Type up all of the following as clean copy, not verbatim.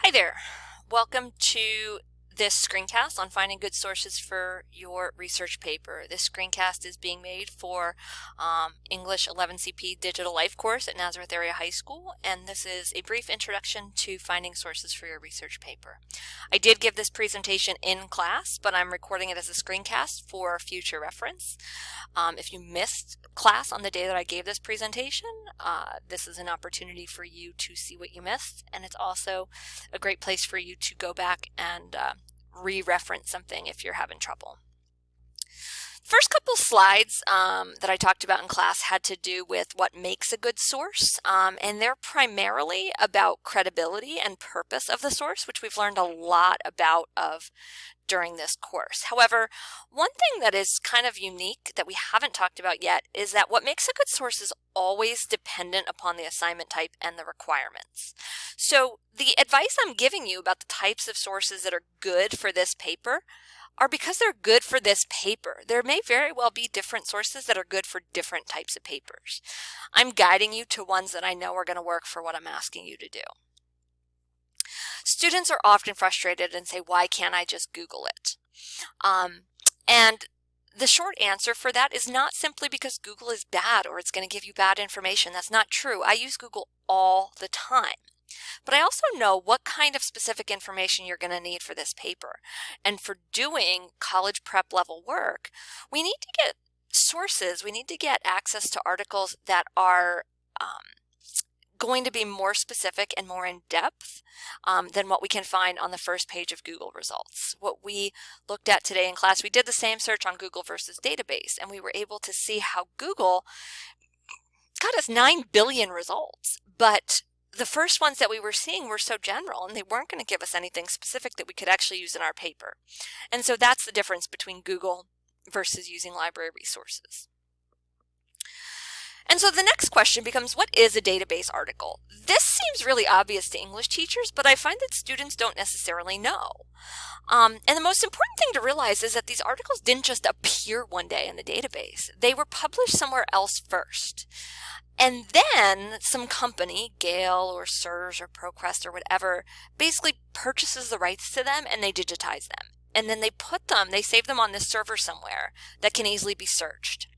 Hi there. Welcome to this screencast on finding good sources for your research paper. This screencast is being made for English 11 CP Digital Life course at Nazareth Area High School, and this is a brief introduction to finding sources for your research paper. I did give this presentation in class, but I'm recording it as a screencast for future reference. If you missed class on the day that I gave this presentation, this is an opportunity for you to see what you missed, and it's also a great place for you to go back and re-reference something if you're having trouble. First couple slides that I talked about in class had to do with what makes a good source, and they're primarily about credibility and purpose of the source, which we've learned a lot about during this course. However, one thing that is kind of unique that we haven't talked about yet is that what makes a good source is always dependent upon the assignment type and the requirements. So the advice I'm giving you about the types of sources that are good for this paper are because they're good for this paper. There may very well be different sources that are good for different types of papers. I'm guiding you to ones that I know are going to work for what I'm asking you to do. Students are often frustrated and say, why can't I just Google it? And the short answer for that is not simply because Google is bad or it's going to give you bad information. That's not true. I use Google all the time. But I also know what kind of specific information you're going to need for this paper. And for doing college prep level work, we need to get sources, we need to get access to articles that are going to be more specific and more in depth than what we can find on the first page of Google results. What we looked at today in class, we did the same search on Google versus database, and we were able to see how Google got us 9 billion results, but the first ones that we were seeing were so general and they weren't going to give us anything specific that we could actually use in our paper. And so that's the difference between Google versus using library resources. And so the next question becomes, what is a database article? This seems really obvious to English teachers, but I find that students don't necessarily know. And the most important thing to realize is that these articles didn't just appear one day in the database. They were published somewhere else first. And then some company, Gale or SIRS or ProQuest or whatever, basically purchases the rights to them and they digitize them. And then they save them on this server somewhere that can easily be searched.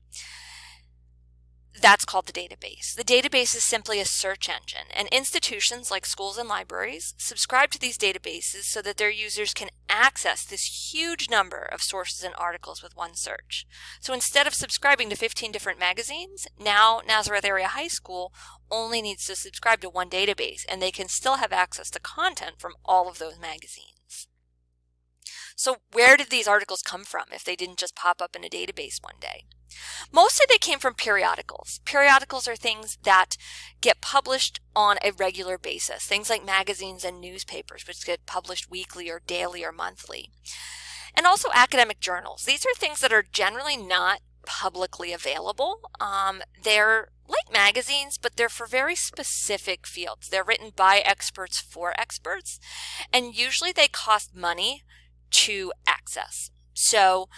That's called the database. The database is simply a search engine, and institutions like schools and libraries subscribe to these databases so that their users can access this huge number of sources and articles with one search. So instead of subscribing to 15 different magazines, now Nazareth Area High School only needs to subscribe to one database, and they can still have access to content from all of those magazines. So where did these articles come from if they didn't just pop up in a database one day? Mostly they came from periodicals. Periodicals are things that get published on a regular basis, things like magazines and newspapers, which get published weekly or daily or monthly. And also academic journals. These are things that are generally not publicly available. They're like magazines, but they're for very specific fields. They're written by experts for experts, and usually they cost money to access. So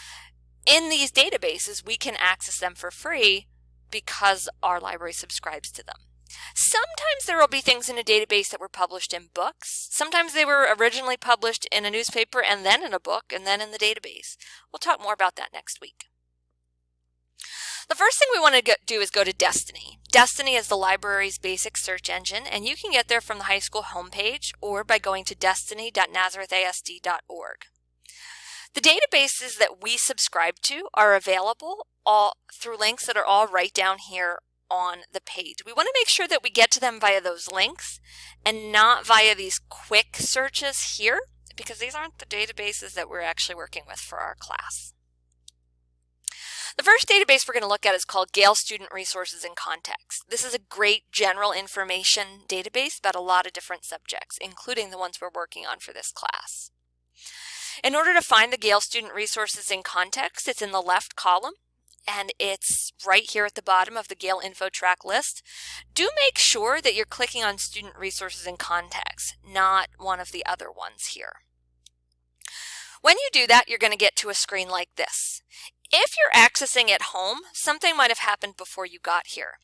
in these databases, we can access them for free because our library subscribes to them. Sometimes there will be things in a database that were published in books. Sometimes they were originally published in a newspaper and then in a book and then in the database. We'll talk more about that next week. The first thing we want to do is go to Destiny. Destiny is the library's basic search engine, and you can get there from the high school homepage or by going to destiny.nazarethasd.org. The databases that we subscribe to are available all through links that are all right down here on the page. We want to make sure that we get to them via those links and not via these quick searches here, because these aren't the databases that we're actually working with for our class. The first database we're going to look at is called Gale Student Resources in Context. This is a great general information database about a lot of different subjects, including the ones we're working on for this class. In order to find the Gale Student Resources in Context, it's in the left column, and it's right here at the bottom of the Gale InfoTrack list. Do make sure that you're clicking on Student Resources in Context, not one of the other ones here. When you do that, you're going to get to a screen like this. If you're accessing at home, something might have happened before you got here.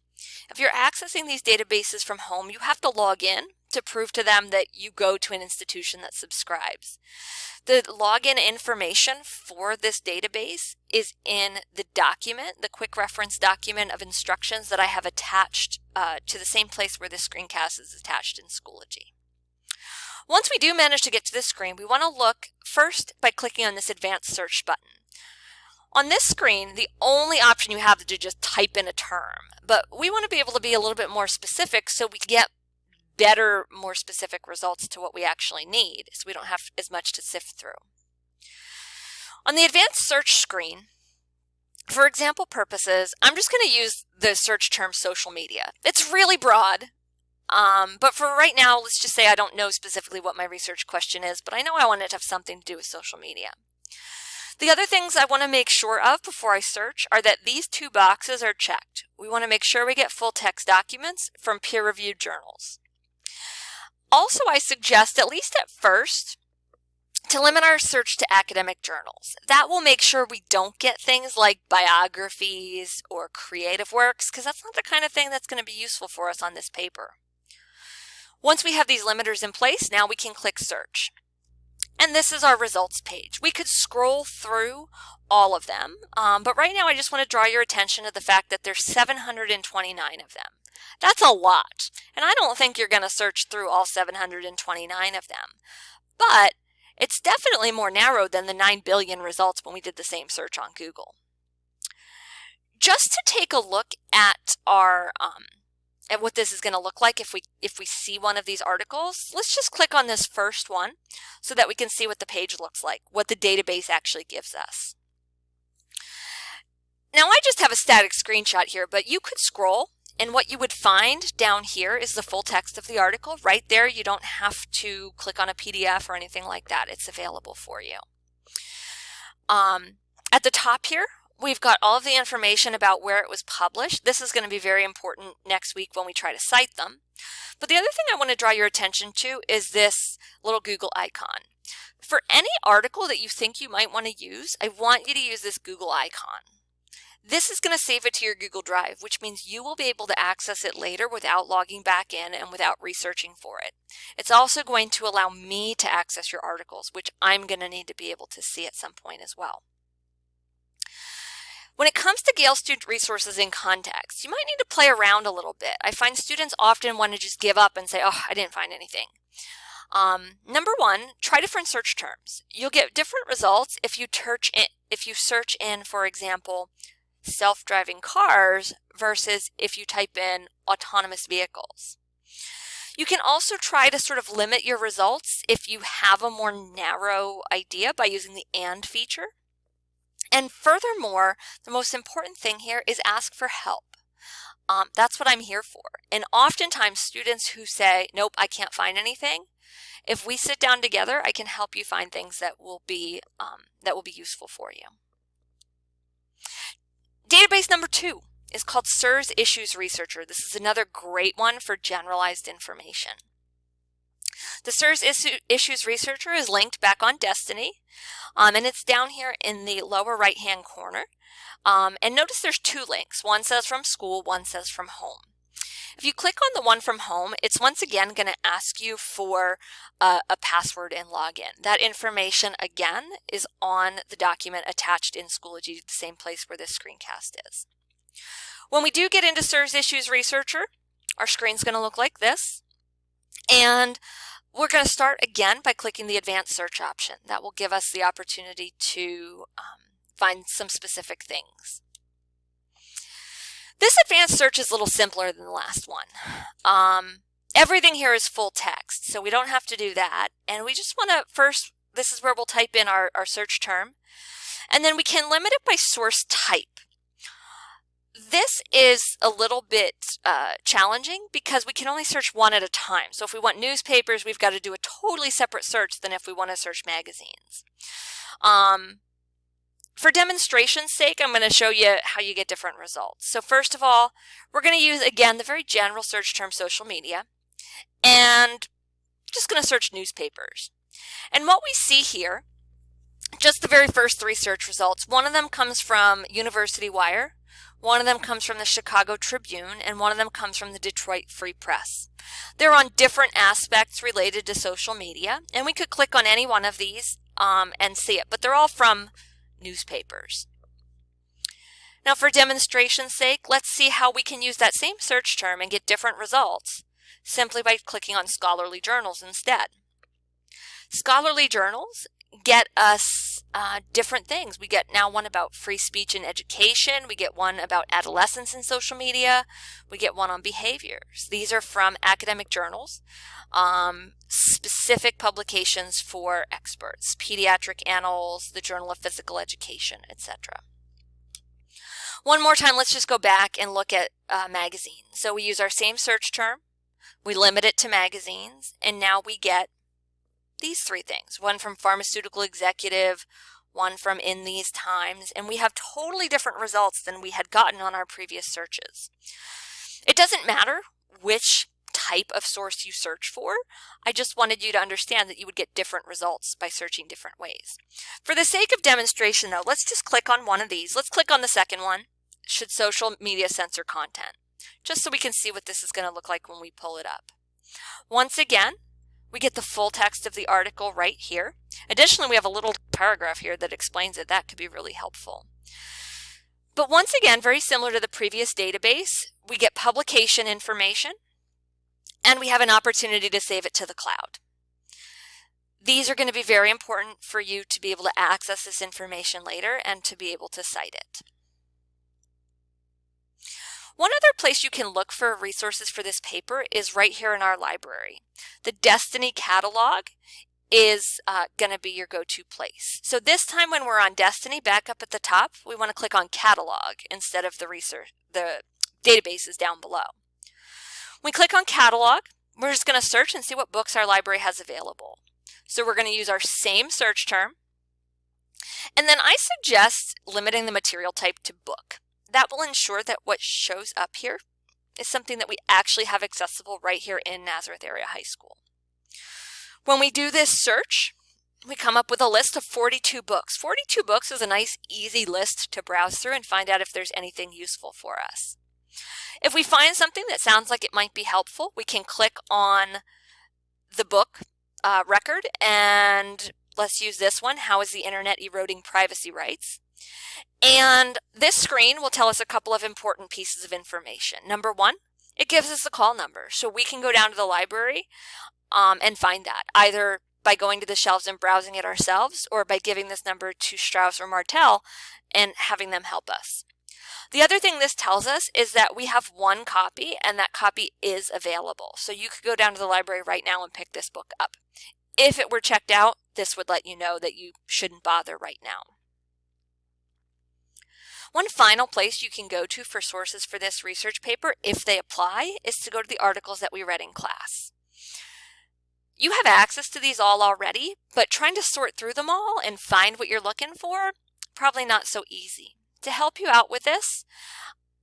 If you're accessing these databases from home, you have to log in to prove to them that you go to an institution that subscribes. The login information for this database is in the document, the quick reference document of instructions that I have attached to the same place where this screencast is attached in Schoology. Once we do manage to get to this screen, we want to look first by clicking on this advanced search button. On this screen, the only option you have is to just type in a term, but we want to be able to be a little bit more specific so we get better, more specific results to what we actually need, so we don't have as much to sift through. On the advanced search screen, for example purposes, I'm just going to use the search term social media. It's really broad, but for right now, let's just say I don't know specifically what my research question is, but I know I want it to have something to do with social media. The other things I want to make sure of before I search are that these two boxes are checked. We want to make sure we get full text documents from peer-reviewed journals. Also, I suggest, at least at first, to limit our search to academic journals. That will make sure we don't get things like biographies or creative works, because that's not the kind of thing that's going to be useful for us on this paper. Once we have these limiters in place, now we can click search. And this is our results page. We could scroll through all of them, but right now I just want to draw your attention to the fact that there's 729 of them. That's a lot, and I don't think you're going to search through all 729 of them, but it's definitely more narrow than the 9 billion results when we did the same search on Google. Just to take a look at our at what this is going to look like if we see one of these articles, let's just click on this first one so that we can see what the page looks like, what the database actually gives us. Now I just have a static screenshot here, but you could scroll, and what you would find down here is the full text of the article. Right there, you don't have to click on a PDF or anything like that. It's available for you. At the top here, we've got all of the information about where it was published. This is going to be very important next week when we try to cite them. But the other thing I want to draw your attention to is this little Google icon. For any article that you think you might want to use, I want you to use this Google icon. This is going to save it to your Google Drive, which means you will be able to access it later without logging back in and without researching for it. It's also going to allow me to access your articles, which I'm going to need to be able to see at some point as well. When it comes to Gale Student Resources in context, you might need to play around a little bit. I find students often want to just give up and say, oh, I didn't find anything. Number one, try different search terms. You'll get different results if you search in, for example, self-driving cars versus if you type in autonomous vehicles. You can also try to sort of limit your results if you have a more narrow idea by using the AND feature. And furthermore, the most important thing here is ask for help. That's what I'm here for. And oftentimes students who say, nope, I can't find anything, if we sit down together, I can help you find things that will be useful for you. Database number 2 is called SIRS Issues Researcher. This is another great one for generalized information. The SIRS Issues Researcher is linked back on Destiny, and it's down here in the lower right-hand corner. And notice there's 2 links. One says from school, one says from home. If you click on the one from home, it's once again going to ask you for a password and login. That information, again, is on the document attached in Schoology, the same place where this screencast is. When we do get into SIRS Issues Researcher, our screen's going to look like this. And we're going to start again by clicking the advanced search option. That will give us the opportunity to find some specific things. This advanced search is a little simpler than the last one. Everything here is full text, so we don't have to do that. And we just want to first, this is where we'll type in our search term. And then we can limit it by source type. This is a little bit challenging because we can only search one at a time. So if we want newspapers, we've got to do a totally separate search than if we want to search magazines. For demonstration's sake, I'm going to show you how you get different results. So first of all, we're going to use, again, the very general search term social media, and just going to search newspapers. And what we see here, just the very first 3 search results, one of them comes from University Wire, one of them comes from the Chicago Tribune, and one of them comes from the Detroit Free Press. They're on different aspects related to social media, and we could click on any one of these and see it, but they're all from newspapers. Now, for demonstration's sake, let's see how we can use that same search term and get different results simply by clicking on scholarly journals instead. Scholarly journals get us different things. We get now one about free speech and education. We get one about adolescence and social media. We get one on behaviors. These are from academic journals, specific publications for experts, Pediatric Annals, the Journal of Physical Education, etc. One more time, let's just go back and look at magazines. So we use our same search term, we limit it to magazines, and now we get these three things. One from Pharmaceutical Executive, one from In These Times, and we have totally different results than we had gotten on our previous searches. It doesn't matter which type of source you search for. I just wanted you to understand that you would get different results by searching different ways. For the sake of demonstration though, let's just click on one of these. Let's click on the second one. Should social media censor content? Just so we can see what this is going to look like when we pull it up. Once again, we get the full text of the article right here. Additionally, we have a little paragraph here that explains it. That could be really helpful. But once again, very similar to the previous database, we get publication information and we have an opportunity to save it to the cloud. These are going to be very important for you to be able to access this information later and to be able to cite it. One other place you can look for resources for this paper is right here in our library. The Destiny catalog is going to be your go-to place. So this time when we're on Destiny, back up at the top, we want to click on catalog instead of the databases down below. We click on catalog, we're just going to search and see what books our library has available. So we're going to use our same search term. And then I suggest limiting the material type to book. That will ensure that what shows up here is something that we actually have accessible right here in Nazareth Area High School. When we do this search, we come up with a list of 42 books. 42 books is a nice, easy list to browse through and find out if there's anything useful for us. If we find something that sounds like it might be helpful, we can click on the book record, and let's use this one, How is the Internet Eroding Privacy Rights? And this screen will tell us a couple of important pieces of information. Number one, it gives us the call number, so we can go down to the library and find that, either by going to the shelves and browsing it ourselves or by giving this number to Strauss or Martel and having them help us. The other thing this tells us is that we have one copy and that copy is available. So you could go down to the library right now and pick this book up. If it were checked out, this would let you know that you shouldn't bother right now. One final place you can go to for sources for this research paper, if they apply, is to go to the articles that we read in class. You have access to these all already, but trying to sort through them all and find what you're looking for, probably not so easy. To help you out with this,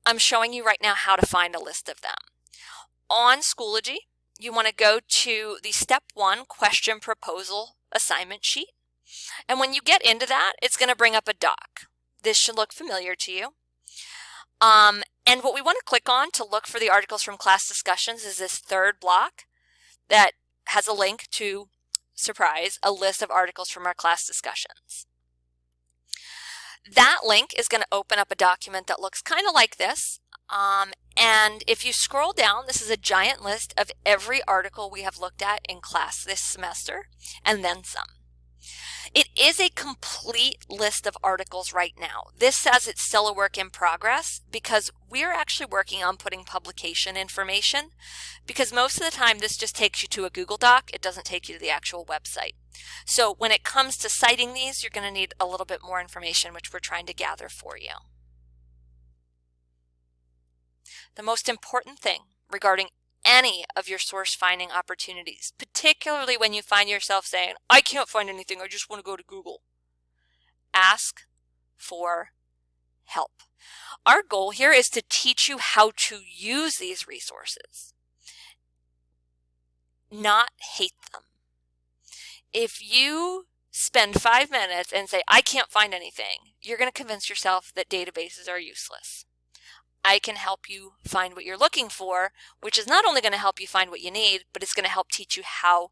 I'm showing you right now how to find a list of them. On Schoology, you want to go to the Step 1 Question Proposal Assignment Sheet. And when you get into that, it's going to bring up a doc. This should look familiar to you. And what we want to click on to look for the articles from class discussions is this third block that has a link to, surprise, a list of articles from our class discussions. That link is going to open up a document that looks kind of like this. And if you scroll down, this is a giant list of every article we have looked at in class this semester, and then some. It is a complete list of articles right now. This says it's still a work in progress because we're actually working on putting publication information, because most of the time this just takes you to a Google Doc. It doesn't take you to the actual website. So when it comes to citing these, you're going to need a little bit more information, which we're trying to gather for you. The most important thing regarding any of your source finding opportunities, particularly when you find yourself saying, I can't find anything, I just want to go to Google. Ask for help. Our goal here is to teach you how to use these resources, not hate them. If you spend 5 minutes and say, I can't find anything, you're going to convince yourself that databases are useless. I can help you find what you're looking for, which is not only going to help you find what you need, but it's going to help teach you how